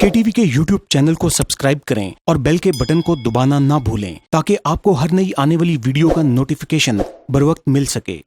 KTV के YouTube channel को subscribe करें और बेल के बटन को दबाना ना भूलें ताकि आपको हर नई आने वाली वीडियो का नोटिफिकेशन बरवक्त मिल सके।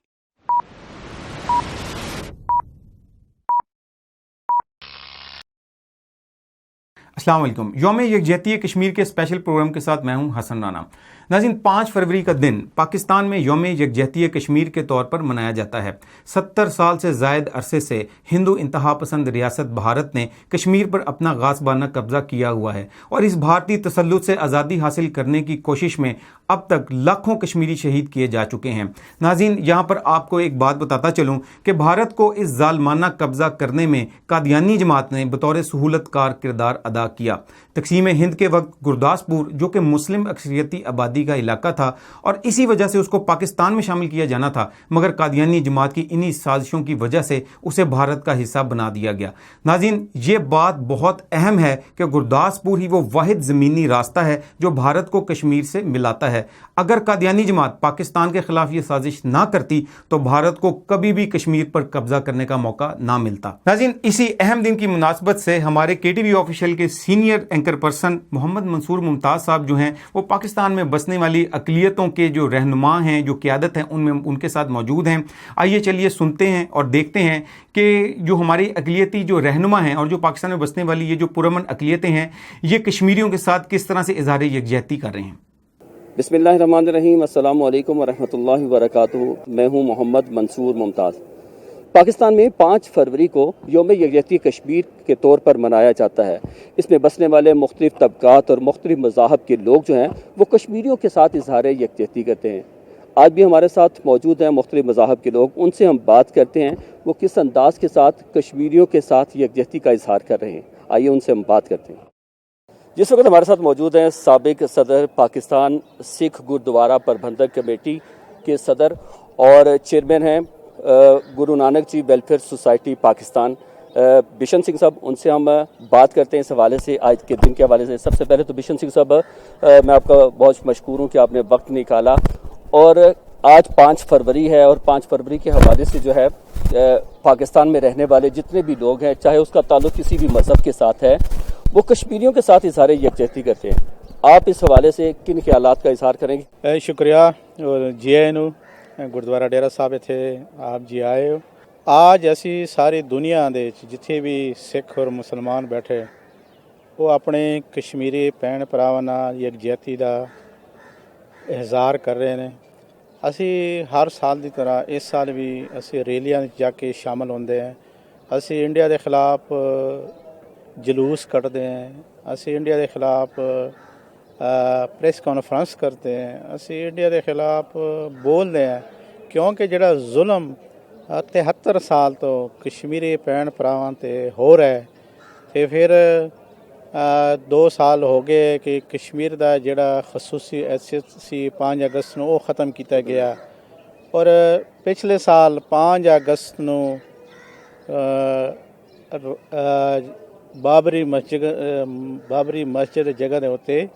अस्सलाम वालेकुम। यौम यकजहती कश्मीर के स्पेशल प्रोग्राम के साथ मैं हूं हसन राना। नाज़रीन, 5 फरवरी का दिन पाकिस्तान में यौम यकजहती कश्मीर के तौर पर मनाया जाता है। 70 साल से ज़ायद अरसे से हिंदू इंतहा पसंद रियासत भारत ने कश्मीर पर अपना गासबाना कब्जा किया हुआ है और इस भारतीय तसल्लुत से आज़ादी हासिल करने की कोशिश में अब तक लाखों कश्मीरी शहीद किए जा चुके हैं। नाज़रीन, यहाँ पर आपको एक बात बताता चलूँ कि भारत को इस जालमाना कब्जा करने में कादियानी जमात ने बतौर सहूलतकार किरदार अदा किया। तकसीम हिंद के वक्त गुरदासपुर, जो कि मुस्लिम अक्सरियती आबादी का इलाका था और इसी वजह से उसको पाकिस्तान में शामिल किया जाना था, मगर कादियानी जमात की इन्हीं साजिशों की वजह से उसे भारत का हिस्सा बना दिया गया। नाज़रीन, ये बात बहुत अहम है कि गुरदासपुर ही वो वाहिद ज़मीनी रास्ता है जो भारत को कश्मीर से मिलाता है। अगर कादियानी जमात पाकिस्तान के खिलाफ ये साजिश ना करती तो भारत को कभी भी कश्मीर पर कब्जा करने का मौका ना मिलता। नाज़रीन, इसी अहम दिन की मुनासबत से हमारे KTV ऑफिशियल के senior anchor person Mohammad Mansoor Mumtaz साहब जो हैं, वो पाकिस्तान में बसने वाली अक़लियतों के जो रहनुमा हैं, जो क़यादत हैं, उनमें उनके साथ मौजूद हैं। आइए चलिए सुनते हैं और देखते हैं कि जो हमारी अक़लियती जो रहनुमा हैं और जो पाकिस्तान में बसने वाली ये जो पुरअमन अक़लियतें हैं, ये कश्मीरियों के साथ किस तरह से इज़हार यकजहती कर रहे हैं। बिस्मिल्लाहिर्रहमानिर्रहीम, अस्सलामु अलैकुम वरहमतुल्लाहि वबरकातुहू। मैं हूँ मोहम्मद मंसूर मुमताज़। पाकिस्तान में 5 फरवरी को यौम यकजहती कश्मीर के तौर पर मनाया जाता है। इसमें बसने वाले मुख्तलिफ तबकात और मुख्तलिफ मज़ाहब के लोग जो हैं वो कश्मीरियों के साथ इज़हार यकजहती करते हैं। आज भी हमारे साथ मौजूद हैं मुख्तलिफ मज़ाहब के लोग, उनसे हम बात करते हैं वो किस अंदाज के साथ कश्मीरियों के साथ यकजहती का इज़हार कर रहे हैं। आइए उनसे हम बात करते हैं। जिस वक्त हमारे साथ मौजूद हैं साबिक सदर पाकिस्तान सिख गुरुद्वारा प्रबंधक कमेटी के सदर और चेयरमैन हैं गुरु नानक जी वेलफेयर सोसाइटी पाकिस्तान, बिशन सिंह साहब। उनसे हम बात करते हैं इस हवाले से, आज के दिन के हवाले से। सबसे पहले तो बिशन सिंह साहब, मैं आपका बहुत मशकूर हूँ कि आपने वक्त निकाला। और आज 5 फरवरी है और 5 फरवरी के हवाले से जो है पाकिस्तान में रहने वाले जितने भी लोग हैं, चाहे उसका ताल्लुक किसी भी मज़हब के साथ है, वो कश्मीरियों के साथ इज़हार यकजहती करते हैं। आप इस हवाले से किन ख्यालात का इज़हार करेंगे? शुक्रिया और जी आए नु गुरुद्वारा डेरा साहब थे आप जी आए हो। आज असी सारी दुनिया दे जिथे भी सिख और मुसलमान बैठे वो अपने कश्मीरी भैन भरावां नाल यकजहती का इज़हार कर रहे हैं। असी हर साल की तरह इस साल भी असी रैलियां जाके शामिल होंदे हैं। असी इंडिया के खिलाफ जलूस कटते हैं, असी इंडिया के खिलाफ प्रेस कॉन्फ्रेंस करते हैं, असी इंडिया के खिलाफ बोलते हैं, क्योंकि जिहड़ा जुल्म 73 साल तो कश्मीरी भैन भरावां ते हो रहा है, तो फिर 2 साल हो गए कि कश्मीर का जिहड़ा खसूसी हैसियत सी 5 अगस्त नूं वो ख़त्म किया गया। और पिछले साल 5 अगस्त नूं बाबरी मस्जिद जगह के उत्ते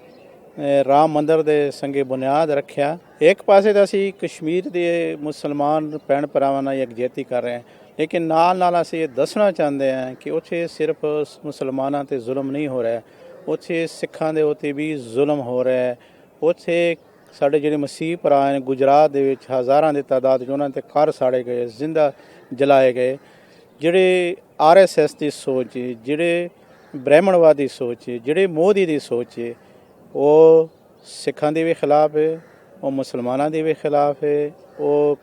राम मंदिर के संगे बुनियाद रखा। एक पासे तो असी कश्मीर के मुसलमान भैन भरावां नाल यकजहती कर रहे हैं, लेकिन नाल नाल असी ये दसना चाहते हैं कि उत्थे सिर्फ मुसलमानों ते जुल्म नहीं हो रहा है, उत्थे सिखां दे उत्ते भी जुल्म हो रहा है। उत्थे साडे जिहड़े मसीह भरा हैं गुजरात दे विच हज़ारां दी तादाद उन्हां ते घर साड़े गए, जिंदा जलाए गए। जिहड़े RSS की सोच, जिहड़े ब्राह्मणवादी सोच, जिहड़े मोदी की सोच है, वो सिखां दे भी खिलाफ है, वो मुसलमानों के भी खिलाफ है, वो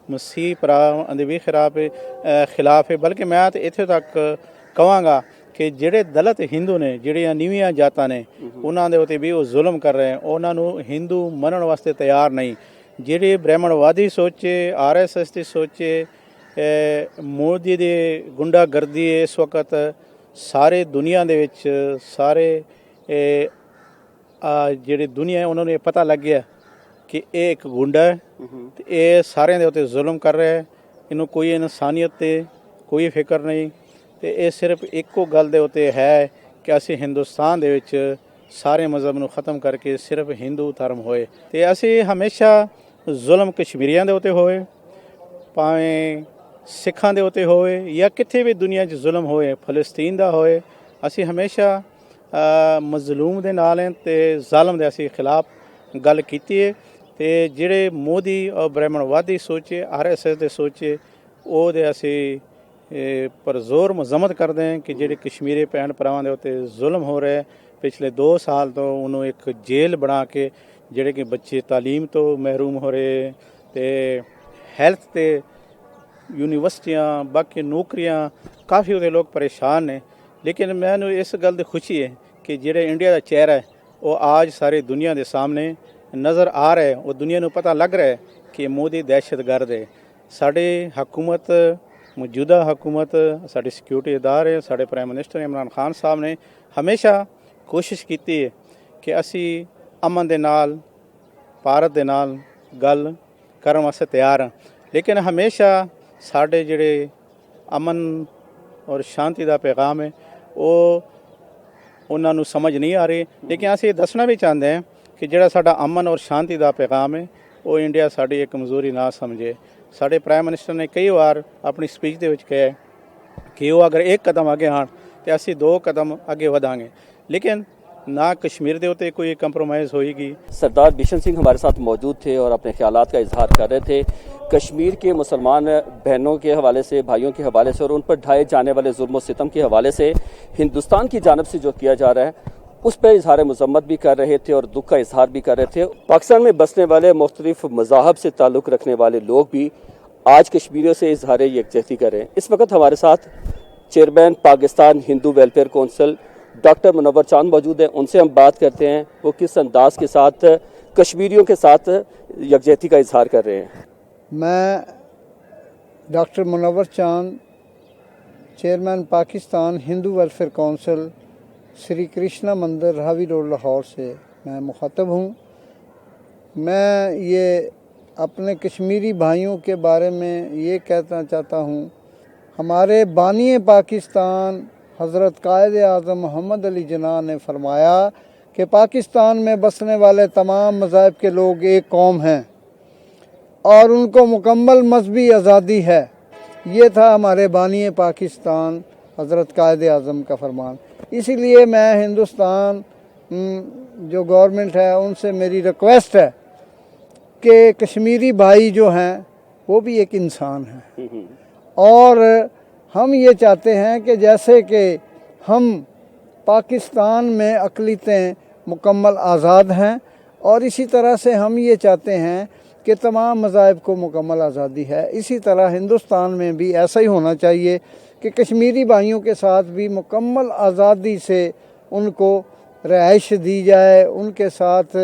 मसीह भरावां दे भी खिलाफ है। बल्कि मैं तो इत्थे तक कहांगा कि जिहड़े दलित हिंदू ने, जिहड़ियां नीवियां जातां ने, उन्हां दे उत्ते भी वो जुल्म कर रहे हैं, उन्हां नूं हिंदू मनण वास्ते तैयार नहीं। जिहड़ी ब्राह्मणवादी सोचे, RSS की सोचे, मोदी की गुंडागर्दी इस वक्त सारे दुनिया दे विच सारे जिहड़ी दुनिया है उन्होंने पता लग गया कि ये एक गुंडा है, ये सारे दे उत्ते जुल्म कर रहा है, इनू कोई इंसानियत ते कोई फिक्र नहीं, तो ये सिर्फ एको गल दे उत्ते है कि असी हिंदुस्तान दे विच सारे मज़हब नू ख़त्म करके सिर्फ हिंदू धर्म होए। तो असी हमेशा जुल्म कश्मीरियां दे उत्ते होए, भावें सिखां दे उत्ते होए या किथे भी दुनिया 'च जुल्म होए, फलस्तीन दा होए, असी हमेशा ਮਜ਼ਲੂਮ ਦੇ ਨਾਲ ਹੈ ਤੇ ਜ਼ਾਲਮ ਦੇ ਅਸੀਂ ਖਿਲਾਫ ਗੱਲ ਕੀਤੀ ਹੈ ਤੇ ਜਿਹੜੇ ਮੋਦੀ ਔਰ ਬ੍ਰਾਹਮਣਵਾਦੀ ਸੋਚੇ RSS ਦੇ ਸੋਚੇ ਉਹਦੇ ਅਸੀਂ ਪਰ ਜ਼ੋਰ ਮਜ਼ਮਤ ਕਰਦੇ ਹਾਂ ਕਿ ਜਿਹੜੇ ਕਸ਼ਮੀਰੀ ਭੈਣ ਭਰਾਵਾਂ ਦੇ ਉੱਤੇ ਜ਼ੁਲਮ ਹੋ ਰਿਹਾ ਪਿਛਲੇ 2 ਸਾਲ ਤੋਂ ਉਹਨੂੰ ਇੱਕ ਜੇਲ੍ਹ ਬਣਾ ਕੇ ਜਿਹੜੇ ਕਿ ਬੱਚੇ ਤਾਲੀਮ ਤੋਂ ਮਹਿਰੂਮ ਹੋ ਰਹੇ ਤੇ ਹੈਲਥ ਤੇ ਯੂਨੀਵਰਸਿਟੀਆਂ ਬਾਕੀ ਨੌਕਰੀਆਂ ਕਾਫੀ ਉਹਦੇ ਲੋਕ ਪਰੇਸ਼ਾਨ ਨੇ ਲੇਕਿਨ ਮੈਨੂੰ ਇਸ ਗੱਲ ਦੀ ਖੁਸ਼ੀ ਹੈ ਕਿ ਜਿਹੜੇ ਇੰਡੀਆ ਦਾ ਚਿਹਰਾ ਹੈ ਉਹ ਅੱਜ ਸਾਰੀ ਦੁਨੀਆ ਦੇ ਸਾਹਮਣੇ ਨਜ਼ਰ ਆ ਰਿਹਾ ਹੈ ਉਹ ਦੁਨੀਆ ਨੂੰ ਪਤਾ ਲੱਗ ਰਿਹਾ ਹੈ ਕਿ ਮੋਦੀ ਦਹਿਸ਼ਤਗਰਦ ਹੈ ਸਾਡੀ ਹਕੂਮਤ ਮੌਜੂਦਾ ਹਕੂਮਤ ਸਾਡੇ ਸਿਕਿਉਰਿਟੀ ਅਦਾਰੇ ਸਾਡੇ ਪ੍ਰਾਈਮ ਮਿਨਿਸਟਰ ਇਮਰਾਨ ਖਾਨ ਸਾਹਿਬ ਨੇ ਹਮੇਸ਼ਾ ਕੋਸ਼ਿਸ਼ ਕੀਤੀ ਹੈ ਕਿ ਅਸੀਂ ਅਮਨ ਦੇ ਨਾਲ ਭਾਰਤ ਦੇ ਨਾਲ ਗੱਲ ਕਰਨ ਵਾਸਤੇ ਤਿਆਰ ਹਾਂ ਲੇਕਿਨ ਹਮੇਸ਼ਾ ਸਾਡੇ ਜਿਹੜੇ ਅਮਨ ਔਰ ਸ਼ਾਂਤੀ ਦਾ ਪੈਗਾਮ ਹੈ ਉਹ ਉਹਨਾਂ ਨੂੰ ਸਮਝ ਨਹੀਂ ਆ ਰਹੀ ਲੇਕਿਨ ਅਸੀਂ ਇਹ ਦੱਸਣਾ ਵੀ ਚਾਹੁੰਦੇ ਹਾਂ ਕਿ ਜਿਹੜਾ ਸਾਡਾ ਅਮਨ ਔਰ ਸ਼ਾਂਤੀ ਦਾ ਪੈਗਾਮ ਹੈ ਉਹ ਇੰਡੀਆ ਸਾਡੀ ਇੱਕ ਕਮਜ਼ੋਰੀ ਨਾ ਸਮਝੇ ਸਾਡੇ ਪ੍ਰਾਈਮ ਮਿਨਿਸਟਰ ਨੇ ਕਈ ਵਾਰ ਆਪਣੀ ਸਪੀਚ ਦੇ ਵਿੱਚ ਕਿਹਾ ਕਿ ਉਹ ਅਗਰ ਇੱਕ ਕਦਮ ਅੱਗੇ ਆਣ ਤੇ ਅਸੀਂ 2 ਕਦਮ ਅੱਗੇ ਵਧਾਂਗੇ लेकिन ना कश्मीर के उत्ते कोई कंप्रोमाइज़ होएगी। सरदार बिशन सिंह हमारे साथ मौजूद थे और अपने ख्यालात का इजहार कर रहे थे कश्मीर के मुसलमान बहनों के हवाले से भाइयों के हवाले से और उन पर ढाए जाने वाले जुल्म सितम के हवाले से हिंदुस्तान की जानब से जो किया जा रहा है उस पर इजहार मजम्मत भी कर रहे थे और दुख का इजहार भी कर रहे थे। पाकिस्तान में बसने वाले मुख्तलिफ मज़ाहब से ताल्लुक़ रखने वाले लोग भी आज कश्मीरियों से इजहार यकजहती कर रहे हैं। इस वक्त हमारे साथ chairman Pakistan Hindu welfare council doctor Munawwar Chand मौजूद हैं, उनसे हम बात करते हैं वो किस अंदाज के साथ कश्मीरियों के साथ यकजहती का इजहार कर रहे हैं। मैं डॉक्टर मुनव्वर चांद chairman Pakistan Hindu welfare council Shri Krishna मंदिर रावी रोड लाहौर से मैं मुखातब हूँ। मैं ये अपने कश्मीरी भाइयों के बारे में ये कहना चाहता हूँ हमारे बानी पाकिस्तान हज़रत कायद आज़म मोहम्मद अली जिन्ना ने फरमाया कि पाकिस्तान में बसने वाले तमाम मज़ाहब के लोग एक कौम हैं और उनको मुकम्मल मजहबी आज़ादी है। ये था हमारे बानी पाकिस्तान हज़रत कायद आज़म का फरमान। इसीलिए मैं हिंदुस्तान जो गवर्नमेंट है उनसे मेरी रिक्वेस्ट है कि कश्मीरी भाई जो हैं वो भी एक इंसान हैं और हम ये चाहते हैं कि जैसे कि हम पाकिस्तान में अक़लियतें मुकम्मल आज़ाद हैं और इसी तरह से हम ये चाहते हैं कि तमाम मज़ाहिब को मुकम्मल आज़ादी है, इसी तरह हिंदुस्तान में भी ऐसा ही होना चाहिए कि कश्मीरी भाइयों के साथ भी मुकम्मल आज़ादी से उनको रिहाइश दी जाए, उनके साथ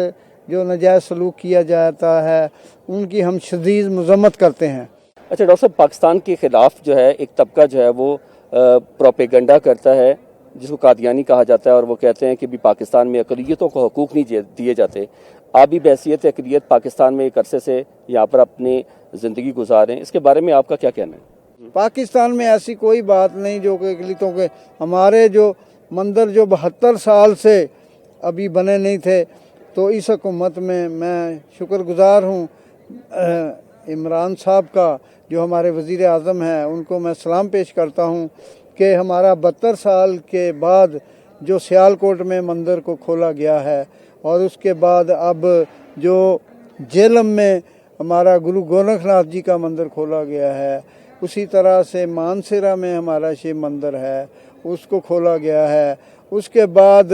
जो नाजायज़ सलूक किया जाता है उनकी हम शदीद मज़म्मत करते हैं। अच्छा डॉक्टर साहब, पाकिस्तान के ख़िलाफ़ जो है एक तबका जो है वो प्रोपेगेंडा करता है जिसको कादियानी कहा जाता है और वो कहते हैं कि भी पाकिस्तान में अक़लियतों को हकूक़ नहीं दिए जाते। आप भी बहसीत अक़लियत पाकिस्तान में एक अरसे से यहाँ पर अपनी ज़िंदगी गुजारें, इसके बारे में आपका क्या कहना है? पाकिस्तान में ऐसी कोई बात नहीं जो कि अक़लियतों के हमारे जो मंदिर जो 72 साल से अभी बने नहीं थे, तो इस हुकूमत में मैं शुक्रगुज़ार हूँ इमरान साहब का जो हमारे वज़ीर आज़म हैं, उनको मैं सलाम पेश करता हूँ कि हमारा 72 साल के बाद जो सियालकोट में मंदिर को खोला गया है और उसके बाद अब जो जेलम में हमारा गुरु गोरखनाथ जी का मंदिर खोला गया है, उसी तरह से मानसेरा में हमारा शिव मंदिर है उसको खोला गया है। उसके बाद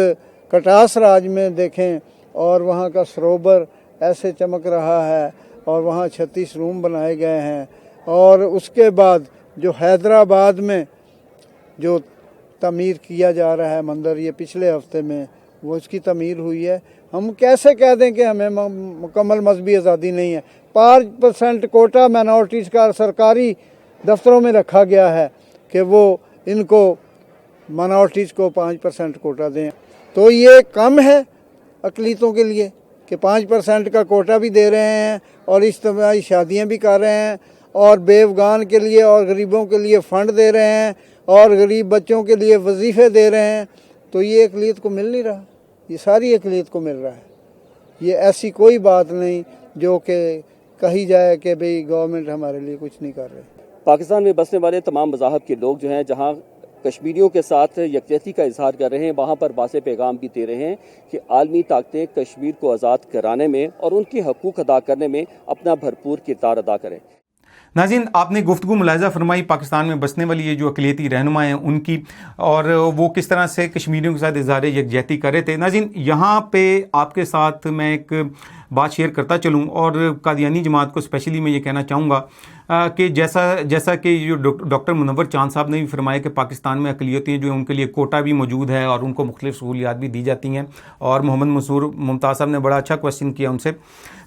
कटास राज में देखें और वहाँ का सरोवर ऐसे चमक रहा है और वहाँ 36 रूम बनाए गए हैं। और उसके बाद जो हैदराबाद में जो तमीर किया जा रहा है मंदिर, ये पिछले हफ्ते में वो उसकी तमीर हुई है। हम कैसे कह दें कि हमें मुकम्मल मजहबी आज़ादी नहीं है? 5% कोटा माइनॉरिटीज़ का सरकारी दफ्तरों में रखा गया है कि वो इनको माइनॉरिटीज़ को 5% कोटा दें, तो ये कम है अक़लियतों के लिए कि 5% का कोटा भी दे रहे हैं और इज्तिमाई शादियाँ भी कर रहे हैं और बेवगान के लिए और गरीबों के लिए फ़ंड दे रहे हैं और गरीब बच्चों के लिए वजीफ़े दे रहे हैं, तो ये अक़लियत को मिल नहीं रहा, ये सारी अक़लियत को मिल रहा है। ये ऐसी कोई बात नहीं जो कि कही जाए कि भाई गवर्नमेंट हमारे लिए कुछ नहीं कर रही। पाकिस्तान में बसने वाले तमाम मज़ाहब के लोग जो हैं, जहाँ کشمیریوں کے ساتھ یکجہتی کا اظہار کر رہے ہیں، وہاں پر واضح پیغام بھی دے رہے ہیں کہ عالمی طاقتیں کشمیر کو آزاد کرانے میں اور ان کی حقوق ادا کرنے میں اپنا بھرپور کردار ادا کریں۔ ناظرین، آپ نے گفتگو ملاحظہ فرمائی پاکستان میں بسنے والی یہ جو اقلیتی رہنما ہیں ان کی، اور وہ کس طرح سے کشمیریوں کے ساتھ اظہار یکجہتی کر رہے تھے۔ ناظرین، یہاں پہ آپ کے ساتھ میں ایک بات شیئر کرتا چلوں، اور قادیانی جماعت کو اسپیشلی میں یہ کہنا چاہوں گا کہ جیسا کہ جو ڈاکٹر منور چاند صاحب نے بھی فرمایا کہ پاکستان میں اقلیتیں جو ہیں ان کے لیے کوٹا بھی موجود ہے اور ان کو مختلف سہولیات بھی دی جاتی ہیں، اور محمد منصور ممتاز صاحب نے بڑا اچھا کویشچن کیا ان سے۔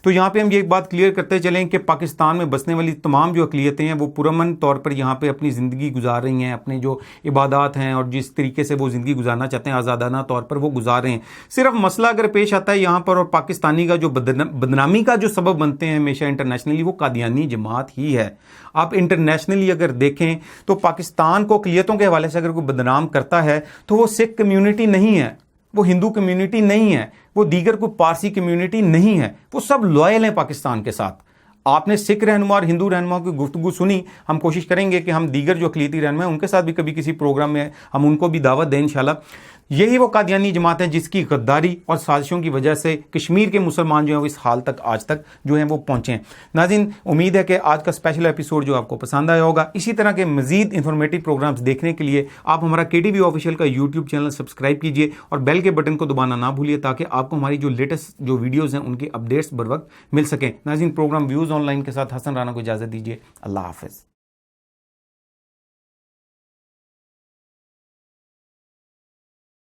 تو یہاں پہ ہم یہ ایک بات کلیئر کرتے چلیں کہ پاکستان میں بسنے والی تمام جو اقلیتیں ہیں وہ پرامن طور پر یہاں پہ اپنی زندگی گزار رہی ہیں، اپنے جو عبادات ہیں اور جس طریقے سے وہ زندگی گزارنا چاہتے ہیں آزادانہ طور پر وہ گزار رہے ہیں۔ صرف مسئلہ اگر پیش آتا ہے یہاں پر، اور پاکستانی کا جو بدنامی کا جو سبب بنتے ہیں ہمیشہ انٹرنیشنلی، وہ قادیانی جماعت ہی ہے۔ آپ انٹرنیشنلی اگر دیکھیں تو پاکستان کو اقلیتوں کے حوالے سے اگر کوئی بدنام کرتا ہے تو وہ سکھ کمیونٹی نہیں ہے، وہ ہندو کمیونٹی نہیں ہے، وہ دیگر کوئی پارسی کمیونٹی نہیں ہے، وہ سب لوئل ہیں پاکستان کے ساتھ۔ آپ نے سکھ رہنما اور ہندو رہنما کی گفتگو سنی، ہم کوشش کریں گے کہ ہم دیگر جو اقلیتی رہنما ہیں ان کے ساتھ بھی کبھی کسی پروگرام میں ہم ان کو بھی دعوت دیں انشاءاللہ۔ یہی وہ قادیانی جماعت ہے جس کی غداری اور سازشوں کی وجہ سے کشمیر کے مسلمان جو ہیں وہ اس حال تک آج تک جو ہیں وہ پہنچے ہیں۔ ناظرین، امید ہے کہ آج کا اسپیشل ایپیسوڈ جو آپ کو پسند آیا ہوگا۔ اسی طرح کے مزید انفارمیٹو پروگرامز دیکھنے کے لیے آپ ہمارا KTV آفیشیل کا یوٹیوب چینل سبسکرائب کیجئے اور بیل کے بٹن کو دبانا نہ بھولیے تاکہ آپ کو ہماری جو لیٹسٹ جو ویڈیوز ہیں ان کی اپڈیٹس بر وقت مل سکیں۔ ناظرین، پروگرام ویوز آن لائن کے ساتھ حسن رانا کو اجازت دیجیے۔ اللہ حافظ۔